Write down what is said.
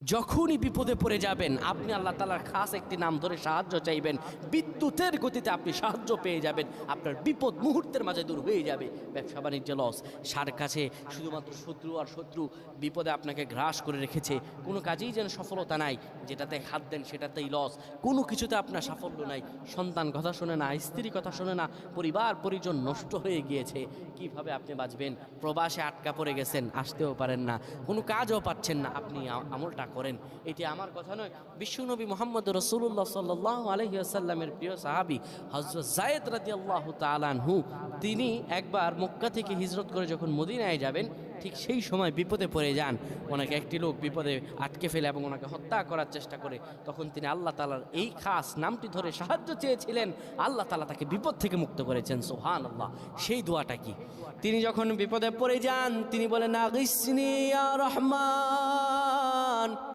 যখনই বিপদে পড়ে যাবেন আপনি আল্লাহ তাআলার খাস একটি নাম ধরে সাহায্য চাইবেন, বিদ্যুতের গতিতে আপনি সাহায্য পেয়ে যাবেন, আপনার বিপদ মুহূর্তের মাঝে দূর হয়ে যাবে। ব্যবসা বাণিজ্য লস, সার কাছে শুধুমাত্র শত্রু আর শত্রু, বিপদে আপনাকে গ্রাস করে রেখেছে, কোনো কাজেই যেন সফলতা নাই, যেটাতে হাত দেন সেটাতেই লস, কোনো কিছুতে আপনার সাফল্য নাই, সন্তান কথা শোনে না, স্ত্রী কথা শোনে না, পরিবার পরিজন নষ্ট হয়ে গিয়েছে, কিভাবে আপনি বাঁচবেন? প্রবাসে আটকা পড়ে গেছেন, আসতেও পারেন না, কোনো কাজও পাচ্ছেন না, আপনি আমলটা করেন। এটি আমার কথা নয়, বিশ্বনবী মুহাম্মদ রাসূলুল্লাহ সাল্লাল্লাহু আলাইহি ওয়াসাল্লামের প্রিয় সাহাবী হযরত যায়েদ রাদিয়াল্লাহু তাআলা আনহু, তিনি একবার মক্কা থেকে হিজরত করে যখন মদিনায় যাবেন, ঠিক সেই সময় বিপদে পড়ে যান। ওনাকে একটি লোক বিপদে আটকে ফেলে এবং ওনাকে হত্যা করার চেষ্টা করে। তখন তিনি আল্লাহ তাআলার এই খাস নামটি ধরে সাহায্য চেয়েছিলেন, আল্লাহ তাআলা তাকে বিপদ থেকে মুক্ত করেছেন। সুবহানাল্লাহ। সেই দোয়াটা কি? তিনি যখন বিপদে পড়ে যান তিনি বলেন, আগিসনি ইয়া রহমান।